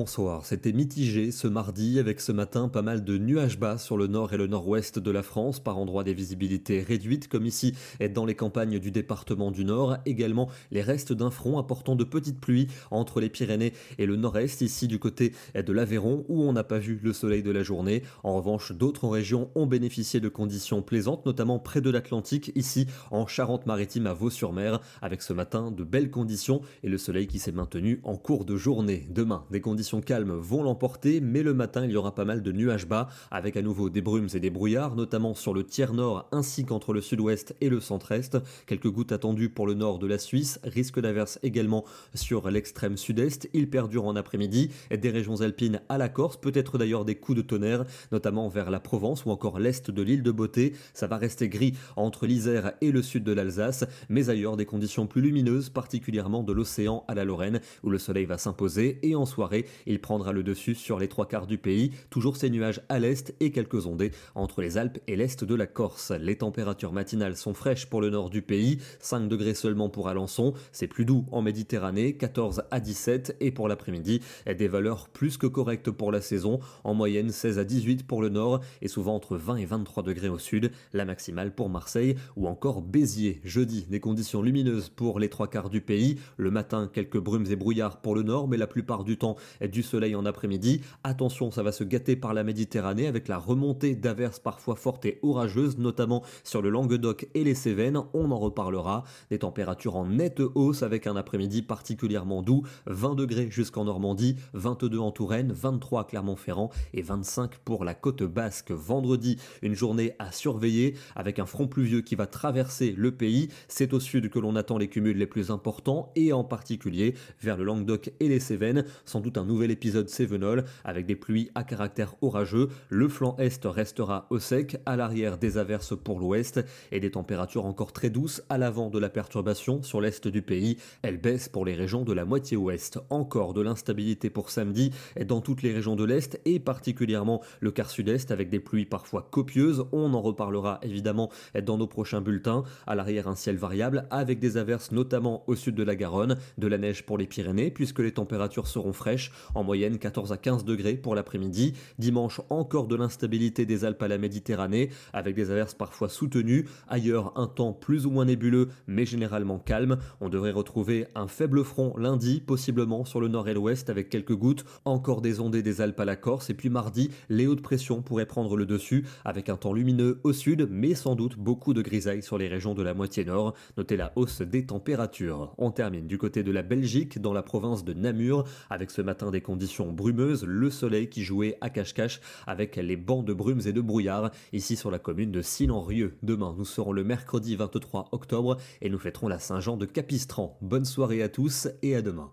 Bonsoir, c'était mitigé ce mardi avec ce matin pas mal de nuages bas sur le nord et le nord-ouest de la France, par endroits des visibilités réduites comme ici et dans les campagnes du département du Nord. Également les restes d'un front apportant de petites pluies entre les Pyrénées et le nord-est, ici du côté de l'Aveyron où on n'a pas vu le soleil de la journée. En revanche, d'autres régions ont bénéficié de conditions plaisantes, notamment près de l'Atlantique, ici en Charente-Maritime à Vaux-sur-Mer, avec ce matin de belles conditions et le soleil qui s'est maintenu en cours de journée. Demain, des conditions calmes vont l'emporter, mais le matin, il y aura pas mal de nuages bas, avec à nouveau des brumes et des brouillards, notamment sur le tiers nord ainsi qu'entre le sud-ouest et le centre-est. Quelques gouttes attendues pour le nord de la Suisse, risque d'averse également sur l'extrême sud-est. Il perdure en après-midi, des régions alpines à la Corse, peut-être d'ailleurs des coups de tonnerre, notamment vers la Provence ou encore l'est de l'île de Beauté. Ça va rester gris entre l'Isère et le sud de l'Alsace, mais ailleurs des conditions plus lumineuses, particulièrement de l'océan à la Lorraine, où le soleil va s'imposer, et en soirée, il prendra le dessus sur les trois quarts du pays, toujours ces nuages à l'est et quelques ondées entre les Alpes et l'est de la Corse. Les températures matinales sont fraîches pour le nord du pays, 5 degrés seulement pour Alençon, c'est plus doux en Méditerranée, 14 à 17, et pour l'après-midi, des valeurs plus que correctes pour la saison, en moyenne 16 à 18 pour le nord, et souvent entre 20 et 23 degrés au sud, la maximale pour Marseille ou encore Béziers. Jeudi, des conditions lumineuses pour les trois quarts du pays, le matin quelques brumes et brouillards pour le nord, mais la plupart du temps du soleil en après-midi. Attention, ça va se gâter par la Méditerranée avec la remontée d'averses parfois fortes et orageuses, notamment sur le Languedoc et les Cévennes, on en reparlera. Des températures en nette hausse avec un après-midi particulièrement doux, 20 degrés jusqu'en Normandie, 22 en Touraine, 23 à Clermont-Ferrand et 25 pour la côte basque. Vendredi, une journée à surveiller avec un front pluvieux qui va traverser le pays. C'est au sud que l'on attend les cumuls les plus importants et en particulier vers le Languedoc et les Cévennes. Sans doute un nouvel épisode Cévenol avec des pluies à caractère orageux. Le flanc est restera au sec, à l'arrière des averses pour l'ouest et des températures encore très douces à l'avant de la perturbation sur l'est du pays. Elle baisse pour les régions de la moitié ouest. Encore de l'instabilité pour samedi dans toutes les régions de l'est et particulièrement le quart sud-est avec des pluies parfois copieuses. On en reparlera évidemment dans nos prochains bulletins. À l'arrière, un ciel variable avec des averses notamment au sud de la Garonne, de la neige pour les Pyrénées puisque les températures seront fraîches, en moyenne 14 à 15 degrés pour l'après-midi. Dimanche, encore de l'instabilité des Alpes à la Méditerranée avec des averses parfois soutenues. Ailleurs, un temps plus ou moins nébuleux mais généralement calme. On devrait retrouver un faible front lundi, possiblement sur le nord et l'ouest avec quelques gouttes. Encore des ondées des Alpes à la Corse et puis mardi, les hautes pressions pourraient prendre le dessus avec un temps lumineux au sud mais sans doute beaucoup de grisailles sur les régions de la moitié nord. Notez la hausse des températures. On termine du côté de la Belgique, dans la province de Namur, avec ce matin des conditions brumeuses, le soleil qui jouait à cache-cache avec les bancs de brumes et de brouillard, ici sur la commune de Sille-en-Rieux. Demain, nous serons le mercredi 23 octobre et nous fêterons la Saint-Jean de Capistran. Bonne soirée à tous et à demain.